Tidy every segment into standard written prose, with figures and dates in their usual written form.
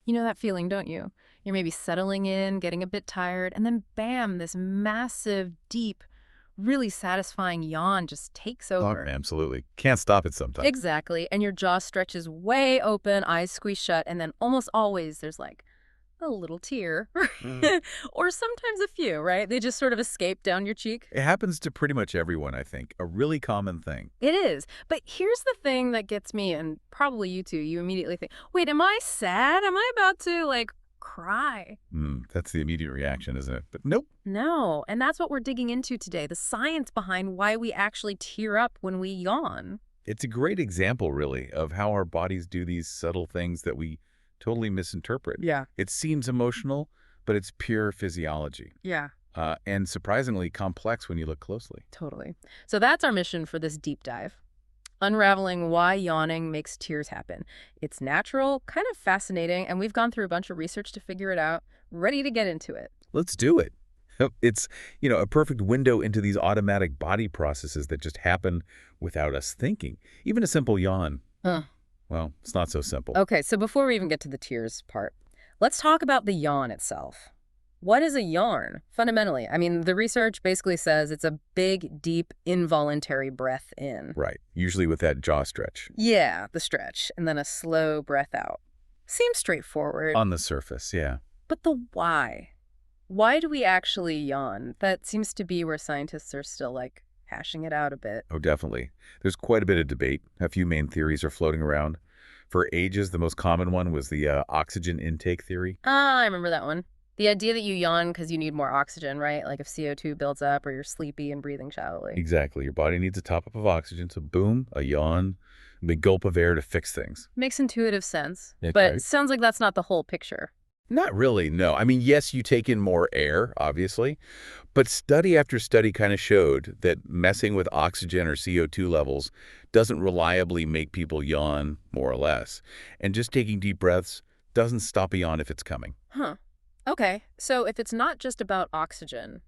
You know that feeling, don't you? You're maybe settling in, getting a bit tired, and then bam, this massive, deep, really satisfying yawn just takes Oh, over. absolutely. Can't stop it sometimes. Exactly. And your jaw stretches way open, eyes squeeze shut, and then almost always there's like a little tear. Mm. Or sometimes a few, right? They just sort of escape down your cheek. It happens to pretty much everyone, I think. A really common thing. It is. But here's the thing that gets me, and probably you too. You immediately think, wait, am I sad? Am I about to, like, cry? That's the immediate reaction, isn't it? But nope. No. And that's what we're digging into today, the science behind why we actually tear up when we yawn. It's a great example, really, of how our bodies do these subtle things that we totally misinterpret. Yeah. It seems emotional, but it's pure physiology. Yeah. And surprisingly complex when you look closely. Totally. So that's our mission for this deep dive. Unraveling why yawning makes tears happen. It's natural, kind of fascinating, and we've gone through a bunch of research to figure it out. Ready to get into it. Let's do it. It's, a perfect window into these automatic body processes that just happen without us thinking. Even a simple yawn. Well, it's not so simple. Okay, so before we even get to the tears part, let's talk about the yawn itself. What is a yawn, fundamentally? I mean, the research basically says it's a big, deep, involuntary breath in. Right. Usually with that jaw stretch. Yeah, the stretch, and then a slow breath out. Seems straightforward. On the surface, yeah. But the why? Why do we actually yawn? That seems to be where scientists are still, like, hashing it out a bit. Oh, definitely. There's quite a bit of debate. A few main theories are floating around. For ages, the most common one was the oxygen intake theory. Ah, I remember that one. The idea that you yawn because you need more oxygen, right? Like if CO2 builds up or you're sleepy and breathing shallowly. Exactly. Your body needs a top-up of oxygen, so boom, a yawn, a big gulp of air to fix things. Makes intuitive sense. That's But right. sounds like that's not the whole picture. Not really, no. I mean, yes, you take in more air, obviously, but study after study kind of showed that messing with oxygen or CO2 levels doesn't reliably make people yawn, more or less. And just taking deep breaths doesn't stop a yawn if it's coming. Huh. Okay, so if it's not just about oxygen,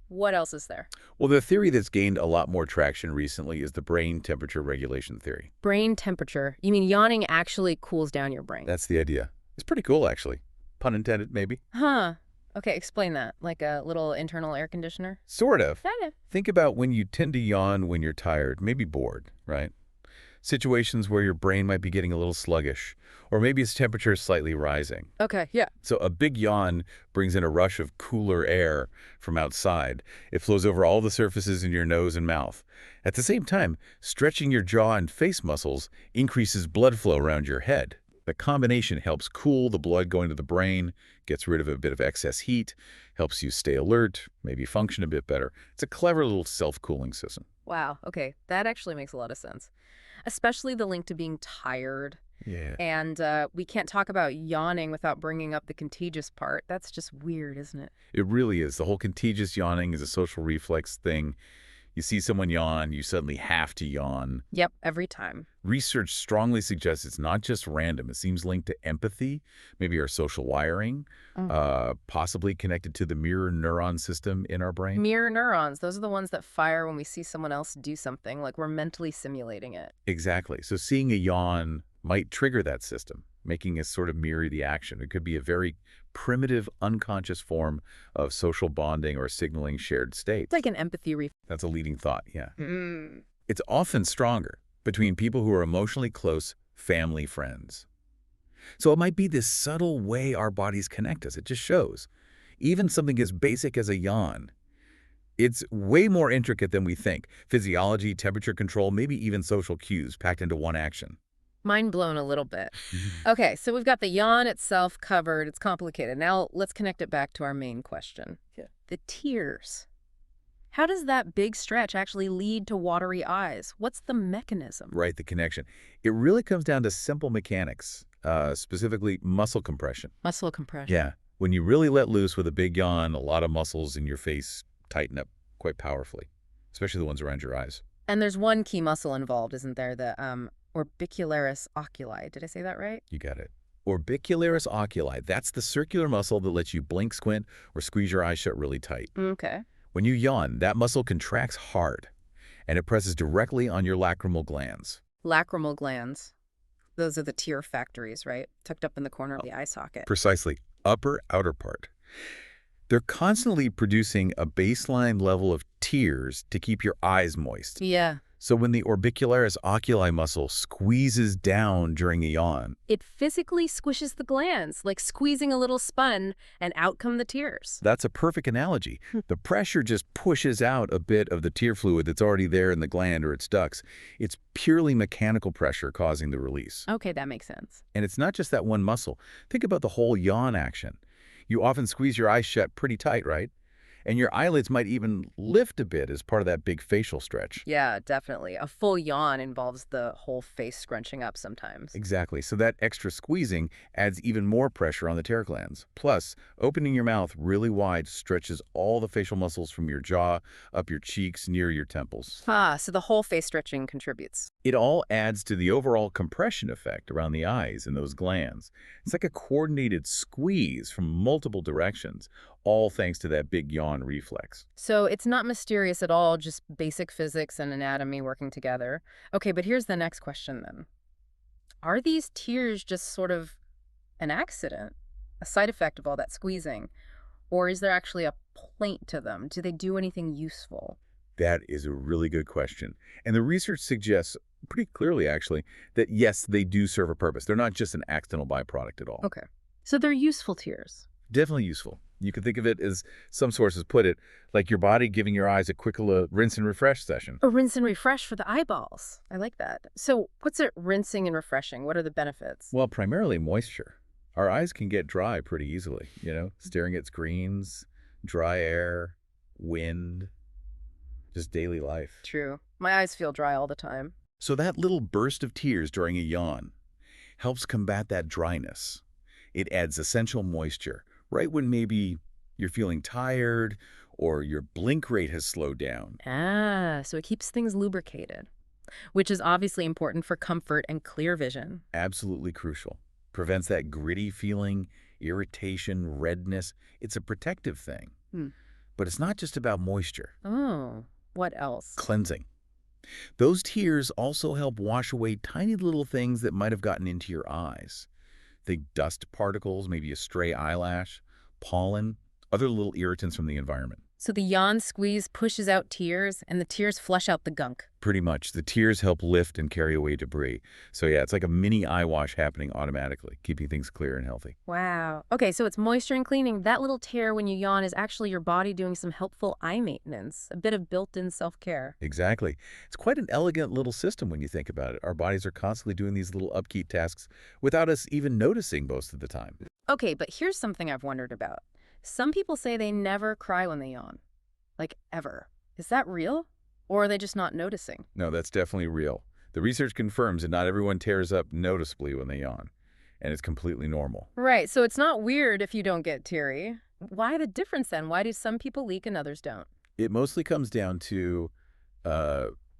what else is there? Well, the theory that's gained a lot more traction recently is the brain temperature regulation theory. Brain temperature. You mean yawning actually cools down your brain? That's the idea. It's pretty cool, actually. Pun intended, maybe. Huh. Okay, explain that. Like a little internal air conditioner? Sort of. Kind of. Think about when you tend to yawn when you're tired, maybe bored, right? Situations where your brain might be getting a little sluggish, or maybe its temperature is slightly rising. Okay, yeah. So a big yawn brings in a rush of cooler air from outside. It flows over all the surfaces in your nose and mouth. At the same time, stretching your jaw and face muscles increases blood flow around your head. The combination helps cool the blood going to the brain, gets rid of a bit of excess heat, helps you stay alert, maybe function a bit better. It's a clever little self-cooling system. Wow, okay. That actually makes a lot of sense. Especially the link to being tired. Yeah. And we can't talk about yawning without bringing up the contagious part. That's just weird, isn't it? It really is. The whole contagious yawning is a social reflex thing. You see someone yawn, you suddenly have to yawn. Yep, every time. Research strongly suggests it's not just random. It seems linked to empathy, maybe our social wiring, possibly connected to the mirror neuron system in our brain. Mirror neurons, those are the ones that fire when we see someone else do something, like we're mentally simulating it. Exactly. So seeing a yawn might trigger that system, making us sort of mirror the action. It could be a very primitive, unconscious form of social bonding or signaling shared states. It's like an empathy reflex. That's a leading thought, yeah. It's often stronger between people who are emotionally close, family, friends. So it might be this subtle way our bodies connect us. It just shows. Even something as basic as a yawn, it's way more intricate than we think. Physiology, temperature control, maybe even social cues packed into one action. Mind blown a little bit. Okay, so we've got the yawn itself covered. It's complicated. Now let's connect it back to our main question. Yeah. The tears. How does that big stretch actually lead to watery eyes? What's the mechanism? Right, the connection. It really comes down to simple mechanics, specifically muscle compression. Muscle compression. Yeah. When you really let loose with a big yawn, a lot of muscles in your face tighten up quite powerfully, especially the ones around your eyes. And there's one key muscle involved, isn't there? The orbicularis oculi. Did I say that right? You got it. Orbicularis oculi, that's the circular muscle that lets you blink, squint, or squeeze your eyes shut really tight. Okay. When you yawn, that muscle contracts hard, and it presses directly on your lacrimal glands. Lacrimal glands. Those are the tear factories, right? Tucked up in the corner of the eye socket. Precisely. Upper outer part. They're constantly producing a baseline level of tears to keep your eyes moist. Yeah. So when the orbicularis oculi muscle squeezes down during a yawn, It physically squishes the glands, like squeezing a little spun, and out come the tears. that's a perfect analogy. The pressure just pushes out a bit of the tear fluid that's already there in the gland or its ducts. It's purely mechanical pressure causing the release. Okay, that makes sense. And it's not just that one muscle. Think about the whole yawn action. You often squeeze your eyes shut pretty tight, right? And your eyelids might even lift a bit as part of that big facial stretch. Yeah, definitely. A full yawn involves the whole face scrunching up sometimes. Exactly. So that extra squeezing adds even more pressure on the tear glands. Plus, opening your mouth really wide stretches all the facial muscles from your jaw, up your cheeks, near your temples. Ah, so the whole face stretching contributes. It all adds to the overall compression effect around the eyes and those glands. It's like a coordinated squeeze from multiple directions, all thanks to that big yawn reflex. So it's not mysterious at all, just basic physics and anatomy working together. Okay, but here's the next question then. Are these tears just sort of an accident, a side effect of all that squeezing? Or is there actually a point to them? Do they do anything useful? That is a really good question. And the research suggests pretty clearly, actually, that yes, they do serve a purpose. They're not just an accidental byproduct at all. Okay. So they're useful tears. Definitely useful. You could think of it as some sources put it, like your body giving your eyes a quick little rinse and refresh session. A rinse and refresh for the eyeballs. I like that. So what's it rinsing and refreshing? What are the benefits? Well, primarily moisture. Our eyes can get dry pretty easily, staring at screens, dry air, wind, just daily life. True. My eyes feel dry all the time. So that little burst of tears during a yawn helps combat that dryness. It adds essential moisture right when maybe you're feeling tired or your blink rate has slowed down. Ah, so it keeps things lubricated, which is obviously important for comfort and clear vision. Absolutely crucial. Prevents that gritty feeling, irritation, redness. It's a protective thing. Hmm. But it's not just about moisture. Oh, what else? Cleansing. Those tears also help wash away tiny little things that might have gotten into your eyes. Think dust particles, maybe a stray eyelash, pollen, other little irritants from the environment. So the yawn squeeze pushes out tears, and the tears flush out the gunk. Pretty much. The tears help lift and carry away debris. So yeah, it's like a mini eye wash happening automatically, keeping things clear and healthy. Wow. Okay, so it's moisture and cleaning. That little tear when you yawn is actually your body doing some helpful eye maintenance, a bit of built-in self-care. Exactly. It's quite an elegant little system when you think about it. Our bodies are constantly doing these little upkeep tasks without us even noticing most of the time. Okay, but here's something I've wondered about. Some people say they never cry when they yawn. Like, ever. Is that real? Or are they just not noticing? No, that's definitely real. The research confirms that not everyone tears up noticeably when they yawn, and it's completely normal. Right, so it's not weird if you don't get teary. Why the difference then? Why do some people leak and others don't? It mostly comes down to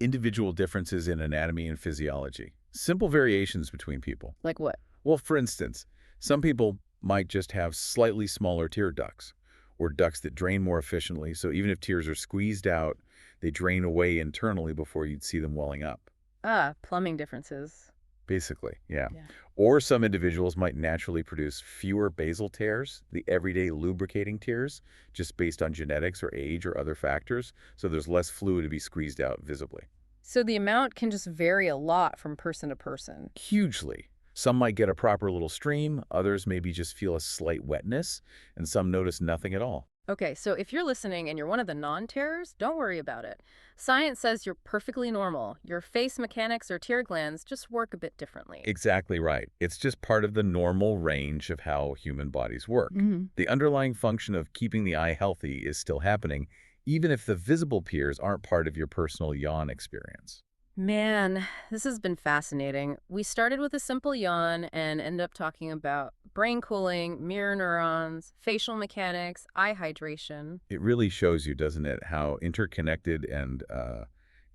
individual differences in anatomy and physiology. Simple variations between people. Like what? Well, for instance, some people might just have slightly smaller tear ducts, or ducts that drain more efficiently, so even if tears are squeezed out, they drain away internally before you'd see them welling up. Ah, plumbing differences. Basically, yeah. Yeah. Or some individuals might naturally produce fewer basal tears, the everyday lubricating tears, just based on genetics or age or other factors, so there's less fluid to be squeezed out visibly. So the amount can just vary a lot from person to person. Hugely. Some might get a proper little stream, others maybe just feel a slight wetness, and some notice nothing at all. Okay, so if you're listening and you're one of the non-tearers, don't worry about it. Science says you're perfectly normal. Your face mechanics or tear glands just work a bit differently. Exactly right. It's just part of the normal range of how human bodies work. Mhm. The underlying function of keeping the eye healthy is still happening, even if the visible tears aren't part of your personal yawn experience. Man, this has been fascinating. We started with a simple yawn and ended up talking about brain cooling, mirror neurons, facial mechanics, eye hydration. It really shows you, doesn't it, how interconnected and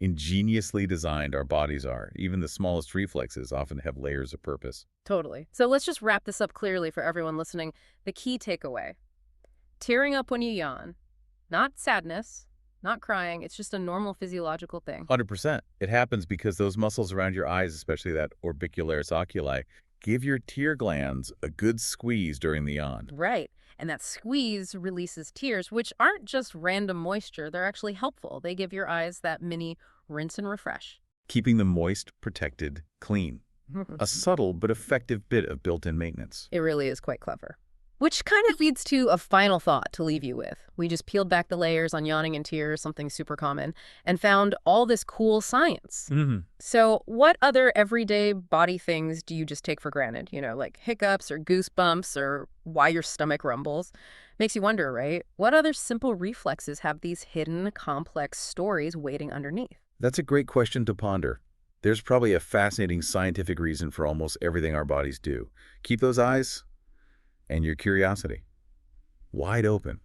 ingeniously designed our bodies are. Even the smallest reflexes often have layers of purpose. Totally. So let's just wrap this up clearly for everyone listening. The key takeaway: tearing up when you yawn, not sadness, not crying. It's just a normal physiological thing. 100%. It happens because those muscles around your eyes, especially that orbicularis oculi, give your tear glands a good squeeze during the yawn. Right. And that squeeze releases tears, which aren't just random moisture. They're actually helpful. They give your eyes that mini rinse and refresh. Keeping them moist, protected, clean. A subtle but effective bit of built-in maintenance. It really is quite clever. Which kind of leads to a final thought to leave you with. We just peeled back the layers on yawning and tears, something super common, and found all this cool science. So what other everyday body things do you just take for granted? Like hiccups or goosebumps or why your stomach rumbles? Makes you wonder, right? What other simple reflexes have these hidden, complex stories waiting underneath? That's a great question to ponder. There's probably a fascinating scientific reason for almost everything our bodies do. Keep those eyes and your curiosity wide open.